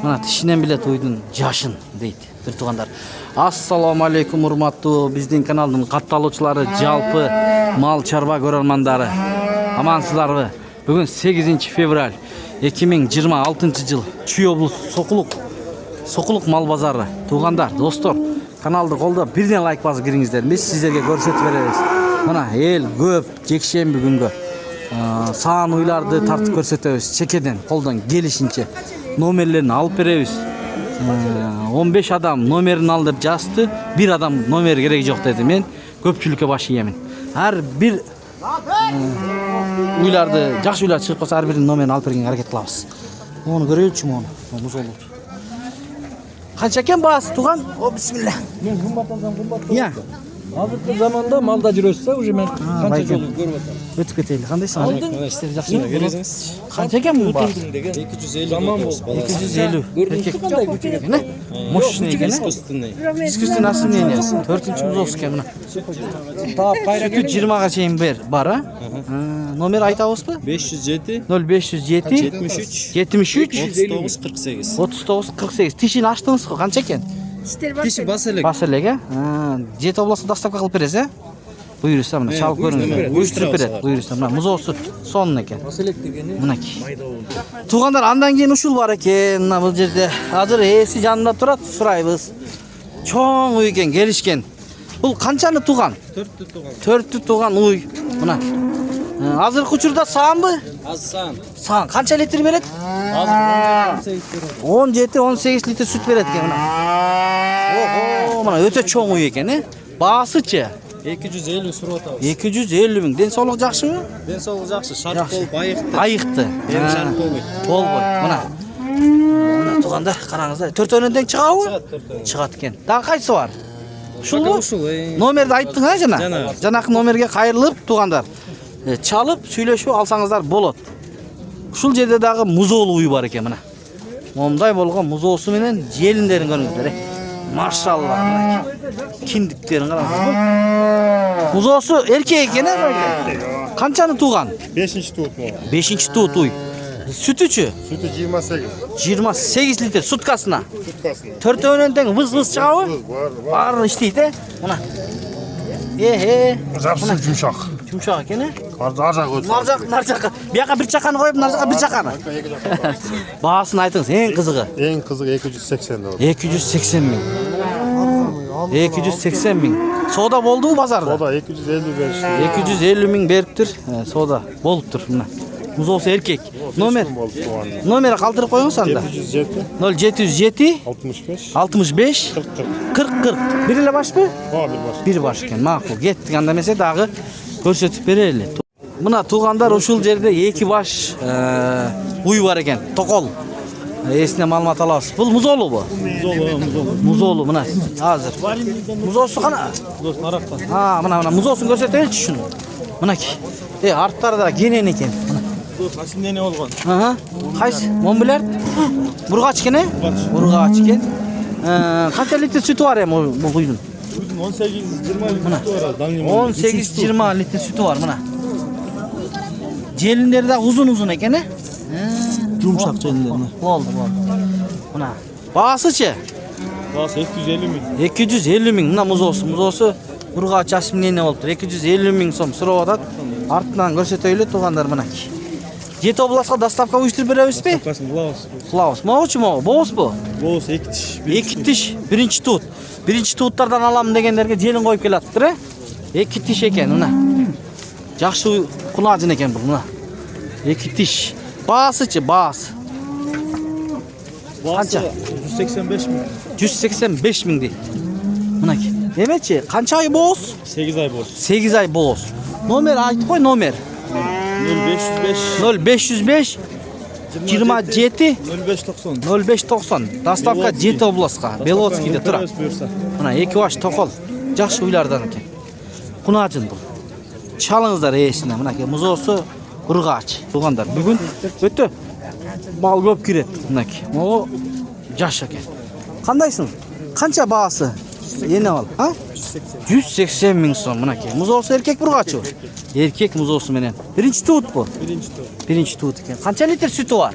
Mana tişinen bile toydun жашын дейт bir тугандар. Assalomu alaykum урматтуу биздин каналдын катталуучулары, жалпы мал чарба көрөрмандары. Амансыздарбы? Бүгүн 8 февраль 2026 жыл Чүй облусу Сокулук мал базары. Тугандар, достор, каналды колдоп бирден лайк басып кириңиздер. Биз сиздерге көрсөтүп беребиз. Мына эл көп жекшемби күнгө саан уйларды тартып көрсөтөбүз. Чекеден колдон келишинче номерлерин алып беребиз. 15 адам номерин ал деп жазды. Bir адам номер кереги жок деди. Мен көпчүлүккө баш ийемин. Ар бир уйларды, жакшы уйлар чыгып калса, ар биринин номерин алып бергенге аракет кылабыз. Оны көрөлүчүмүн, оны. Музолу. Канча экен баасы туган? О, бисмилlah. Мен кымбат алсам кымбат. Я. Азыркы заманда малда жүрөсө, уже мен канча жолу көрүп атам. Өтүп кетели. Кандайсың? Алдың? Иштери жакшы Бересиңиз. Канча экен бул баасы? 250 Заман болду. 250. Көрүнүшү кандай күчү экен? Мощный экен. Искусственный осенение. 4-нчү музоос экен мына. Таап кайра Сүтү 20-га чейин бар, а? Номер айтабызбы? 507 0507 73 73 39 48. 39 48. Тишин аштыңызбы? Канча экен? Тиши бас элек. Бас элек, Жети областына доставка кылып бересиз, Буйруса мына чалып көрүңүз. Уюштуруп берет. Буйруса мына музоосу сонун экен. Маселек дегени Мынакей. Тугандар, андан кийин ушул бар экен. Мына бул жерде азыр ээси жанында турат, сурайбыз. Чоң уй экен, келишкен. Бул канчаны туган? 4 туган. 4 туган уй. Мына. Азыркы учурда саанбы? Аз сан. Саан канча литр берет? Азыр 17-18 литр сүт берет экен мына. Ого, мына өтө чоң уй экен, Баасычы? 250 суруп атабыз. 250 миң. Ден соолук жакшыбы? Ден соолук жакшы, шарт болуп айыкты. Айыкты. Эми шарт болбойт. Болбойт. Мына тугандар, караңыздар. Төртөөнөн тең чыгабы? Чыгат экен. Дагы кайсы бар? Ушулбу? Ушул. Номерди айттың, жана? Жана. Жанакы номерге кайрылып, тугандар, чалып, сүйлөшүп алсаңыздар болот. Ушул жерде дагы музоолу уй бар экен мына. Момдай болгон музоосу менен желиндерин көрүңүздөр. Машалла. Киндиктерин караңыздар. Музоосу эркек экен, Канчаны туган? 5-ci tuğut mu? 5-ci tuğut uy. Sütüçü? Sütü 28. 28 litre sutkasına. Tutkasına. Төртөөнөн тең выз чыгабы? Var. Бар иштейт, Мына. Запсы yumuşak. Жумшак экен, Arca koy. Наржакка. Бияка бир чаканы коюп, наржакка бир чаканы. Баасын айтыңыз, эң кызыгы. En kızık 280 doğru. 280 миң. 280 миң. Сода болдубу базарда? O da 255. 250 миң бериптир. Сода болуптур мына. Музоосу эркек. Номер калтырып коюңуз анда. 707 07 65 65 40 40. Бир эле башпы? O bir baş. Бир баш экен. Макул. Кеттик, анда эмесе дагы көрсөтүп берели. Мына тугандар, ушул жерде 2 баш уй бар экен. Токол. Эсине маалымат алабыз. Бул музоолубу? Музоолу мына. Азыр. Музоосу кана? Музоосун аракта. Мына музоосун көрсөтөлүчү шуну. Мынакей. Арттарда кенен экен. Асимдене болгон. Кайсы? Монбилер? Бургач экен, Бургач экен. Канча литр сүтү бар бул куйдун? 18-20 литр бар. 18-20 литр сүтү бар мына. Желиндери да узун экен, Жумшак желиндер. Болду. Мына. Баасычы? Баасы 250 миң. 250 миң. Мына музоосу Бургач асимдене болуптур. 250 миң сом сурап атат. Артынан көрсөтөйлү тугандар мынакей. Жети областка доставка уюштуруп беребизби? Кылабыз. Могучу болобузбу? Болос 2 тиш. 2 тиш, биринчи туут. Биринчи тууттардан алам дегендерге желин коюп келатыптыр, 2 тиш экен мына. Жакшы кунажын экен бул мына. 2 тиш. Баасычы, баас. Канча? 185 миң. 185 миң дейт. Мынакей. Эмечи, канча ай бооз? 8 ай болсун. 8 ай бооз. Номер айтып кой, номер. 0505 27 0590. 0590. Доставка Жети областка, Белоцкийде турат. Мына 2 баш токол. Жакшы уйлардан экен. Кунажын бул. Чалыңыздар эсине. Мынакей музоосу Бургач. Тугандар, бүгүн өтө мал көп кирет. Мынакей. Могу жаш экен. Кандайсың? Канча баасы? Эне ал, 180 миң сом мынакей. Музоосу эркек Бургачы. Эркек музоосу менен. Биринчи туут бу? Биринчи туут. Биринчи туут экен. Канча литр сүтү бар?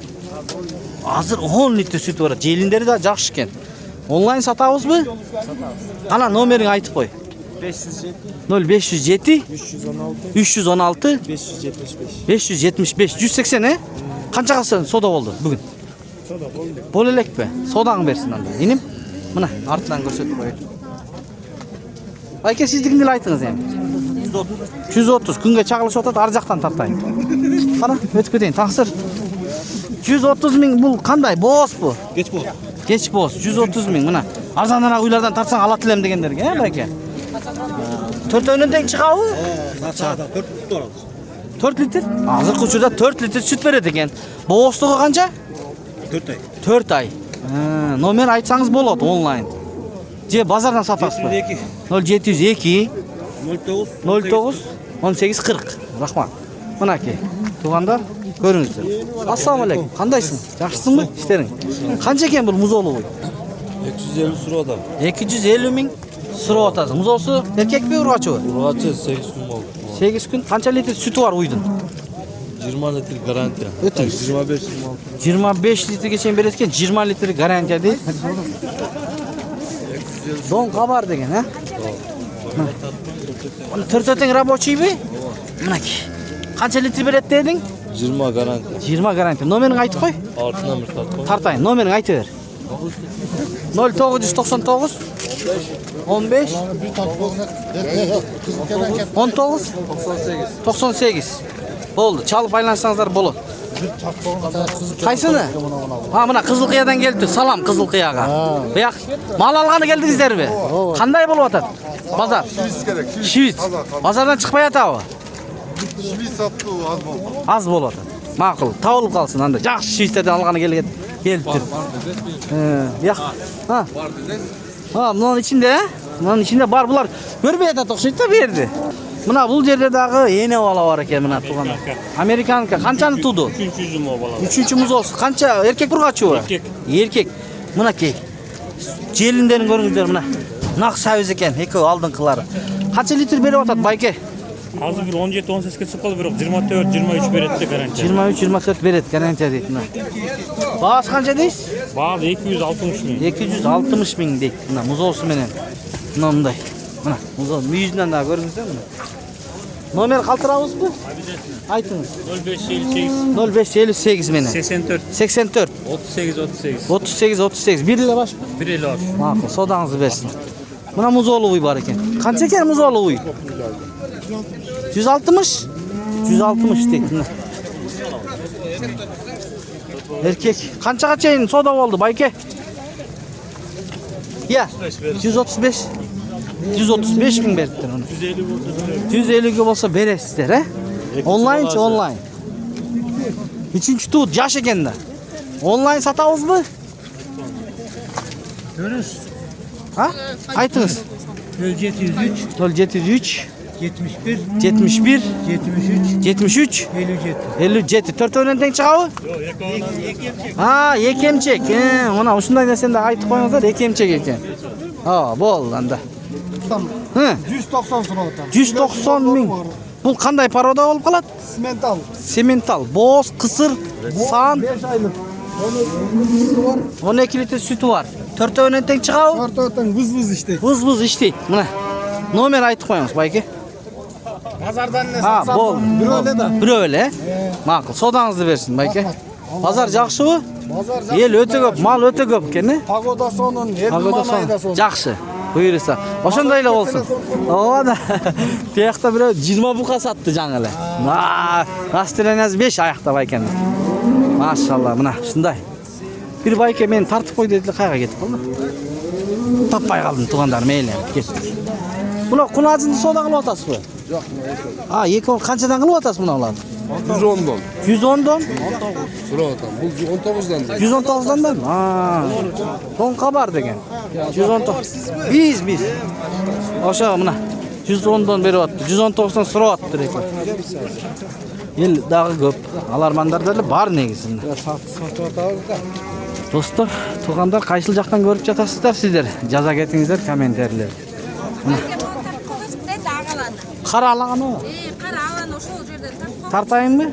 Азыр 10 литр sütü бар. Желиндери да жакшы экен. Онлайн сатабызбы? Кана номерин айтып кой. 507 0507 316 316 575. 575 180 Канчага сода болду бүгүн? Soda boldu. Бол элекпи? Содаңы берсин анда. Иним. Мына артынан көрсөтүп коеюн. Айке сиздикин деле айтыңыз эми. 130 күнгө чагылышып атат, ар жактан тартайын. Кана өтүп кетейин. Таксыр. 130 миң бул кандай? Боозбу? Geç bol. Кеч бооз 130 миң мына. Арзаныраак уйлардан тартсаң алат элем дегендерге, байке. Төртөөнөн тең чыгабы? Sağda 4 tut oldu. 4 литр? Азыркы учурда 4 литр süt берет экен. Бооздугу канча? 4 ay. 4 ай. Номер айтсаңыз болот онлайн. Же базардан сатасызбы? 0702 09 18 40. Рахмат. Мынакей. Тугандар, көрүңүздөр. Ассаламу алейкум. Кандайсың? Жакшысыңбы? Иштериң. Канча экен бул музолу? 250 surada. 250 миң сурап атасың. Музоосу эркекпи, ургачыбы? Urgaçı 8 gün oldu. 8 күн. Канча литр sütü var уйдун? 20 litre garanti. Ötürüz. 25 26. 25 litrге чейин берет экен, 20 литр гарантия дейт. Доңка бар деген, а? Аны төртөтең рабочийби? Мынакей. Канча литр берет дедиң? 20 garanti. 20 гарантия. Номерин айтып кой. Altına bir tart koy. Тартайын. Номерин айтып бер. 0999 15 19 98. Болду. Чалып байланышсаңыздар болот. Кайсыны? Мына Кызылкыядан келиптир. Салам Кызылкыяга. Буяк мал алганы келдиңиздерби? Кандай болуп атат? Базар. Şivit gerek. Шивиц. Базардан чыкпай атабы? Şivit sattı az oldu. Аз болуп атат. Макул. Табылып калсын анда. Жакшы шивиттерден алганы келиптир. Буяк. Мынанын ичинде, мынанын ичинде бар булар. Көрбөй атат окшойт да берди. Мына бул жерде дагы эне бала бар экен мына туган. Американка канчаны туду? 300 mu bala? 3-чү музоос. Канча эркек бургачыбы? Эркек. Эркек. Мынакей. Желиндерин көрүңүздөр мына. Нак сабыз экен, экөө алдыңкылары. Канча литр берип атат байке? Azı bir 17-18 çıkalı bir 24-23 beretti garanti. 23-24 берет гарантия дейт мына. Баасы канча дейсиз? Bağlı 260 bin. 260 миң дейт. Мына музоосу менен. Мындай. Мына музоо мүйүзүнөн дагы көрүңүздөр мына. Номер калтырабызбы? Айтыңыз. 0558 менен. 84 84 38 38. Бир эле башпы? bir el var. Макул, содаңызды берсин. Мына музоолу уй бар экен. Канча экен музоолу уй? 160? 160 дейт мына. Эркек. Канчага чейин сода болду байке? Я. 135. 135 миң бериптир аны. 150 болсо бересиздер, э? Онлайнчы, онлайн. 3-чү туут жаш экен да. Онлайн сатабызбы? Görürüz. Ha? Айтыңыз. 0703 0703 71 71 73 73 57. 57. Төртөөнөн тең чыгабы? Экемчек. Мына ушундай нерсени айтып коюңуздар, экемчек экен. Болду анда. 190 surata. 190 миң. Бул кандай порода болуп калат? Simental. Сементал, боз, кысыр, сан, 5 aylık. 12 литр sütü var. Төртөөнөн тең чыгабы? Ortadan vız işte. Выз иштейт. Мына. Номер айтып коюңуз, байке. Pazardan ne satsan? Болду. Bir öyle de. Бирөө эле. Макул, содаңызды берсин, байке. Базар жакшыбы? Pazar Эл өтө көп, мал өтө көп экен, э? Pagoda sonun, Ermani da sonun. Жакшы. Буйруса. Ошондой эле болсун. Да. Тиякта бирөө 20 бука сатты жаңы эле. Астреляз 5 аяктап экен. Машалла, мына ушундай. Бир байке мени тартып кой деди, кайга кетип калды? Таппай калдым, тугандар, мейли. Мына кунажынды сода кылып атасызбы? Yok. Эки канчадан кылып атасыз муналарды? 110'dan. 110'dan? Surata. Bu 19'dan. 119'dan da? Doңка бар деген. 119. Biz. Ошо мына 110'dan берип атты. 119'dan сурап аттыр экен. Эл дагы көп. Алармандар деле бар негизинде. Satı atağız da. Достор, тугандар кайсыл жактан көрүп жатасыздар сиздер? Жаза кетиңиздер комментарийлерге. Кара алаганы? Кара аланы ошол жерден тартып Тартайынбы?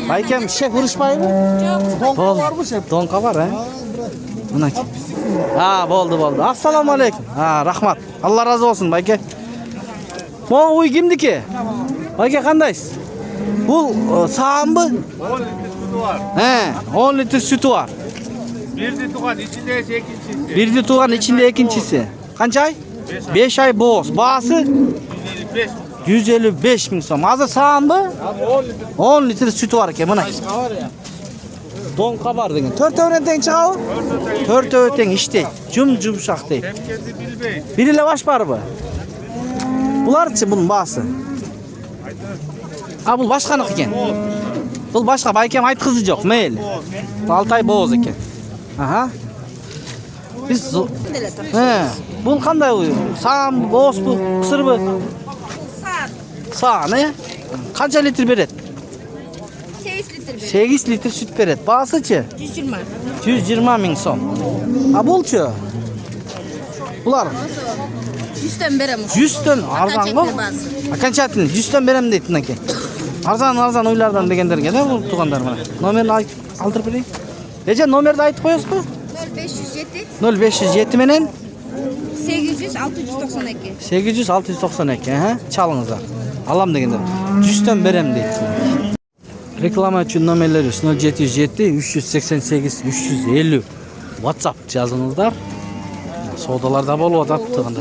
Baykem şef vuruşpaydı. Donka var mı şef? Donka var ha. Buna. Ha oldu. Assalamu alaikum. Ha rahmat. Allah razı olsun Bayke. Bu uy kimdiki? Bayke kandaysız? Bu sağım mı? 10 litre sütü var. He 10 litre sütü var. Bir tuğan içinde ikincisi. Bir tuğan içinde ikincisi. Kaç ay? 5 ay boz. Bağısı 155. 155 bin som. Hazır sağım mı? 10 litre sütü var ki buna. Donka var degan. 4 öğreten çıkağı? 4 öğreten işte. Yumuşak değil. Herkesi bilmeyin. Biriyle baş var mı? Bularçı bunun bağısı. Ha bu başkanık iken. Bu başka baykem ayt kızı yok meyil. Altay boğaz iken. Aha. Biz he. Bu kanday uyu? Sağ boğaz bu, kısır bu. Sağ ne? Kança litre beret? 8 litre 8 litre süt beret. Bağısıçı? 120. 120 min som. Ha bulçu? Bular? 100'ten berem. 100'tön arzan mı? Akan çatın 100'tön berem deytin ki. Arzan uylardan degenderge ne bu tuğanlar bana? Nomerini aldırıp vereyim. Ece nomeri de aytıp koyuyorsun mu? 0507 0507 menen 800 692. 800 692 he çalыңызlar. Alam degender. 100'tön berem deytin. Reklama için nomerleri 0707 388 350 WhatsApp yazınızlar. Sodalarda bol atıp tığında.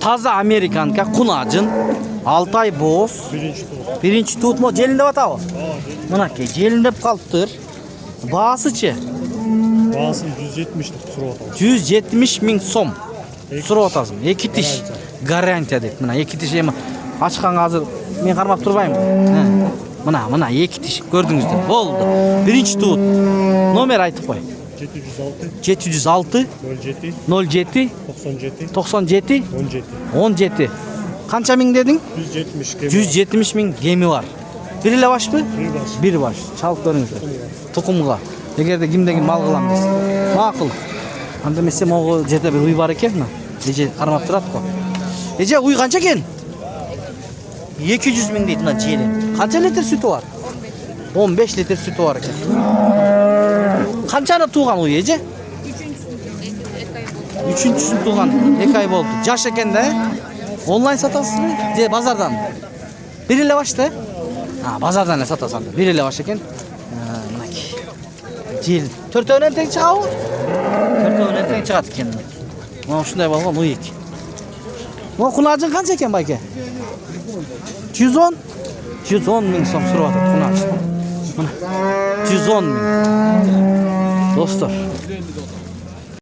Taza Amerikanka kunacın Altay boz. Birinci tut mu? Jelinde batağı. Mına ki jelinde kalıptır. Bağısıçı. Bağısı 170'lik kusura bakma. 170 min som. Sura otasın. Eki tiş. Garantiya deyip. Mına eki tiş ema. Açkan hazır. Men karmap turbayım. Mına eki tiş. Gördünüzdür. Oldu. Birinci tut. Nomer aytıp koy. 706 07 97 17. Kança min dedin? 170 min gemi var. Biriyle baş mı? Bir baş. Çalıp dönüңүздөр. Tukumga. Egerde kimdeki mal kılam desin. Makul. Anda mesela o жерде bir uy var eken mi? Ece karmap turat ko. Ece uy kança eken? 200 min deydi lan jeli. Kança litre sütü var? 15 litre sütü var eken. Kançana tuğan uy Ece? Üçüncüsü tuğan. Ek ay oldu. Jaş eken de. Online satasın mı? Je bazardan. Biriyle başta. Ha bazardan ne satasan da. Biriyle baş eken. Mına ki. Jel. 4 öğren tek çıkağı. 4 öğren tek çıkadı kendine. Mana şunday balgan uy ek. Mana kunacın kança eken bayke? 110. 110 min som surap atat kunacı. Mana 110 min. Dostlar.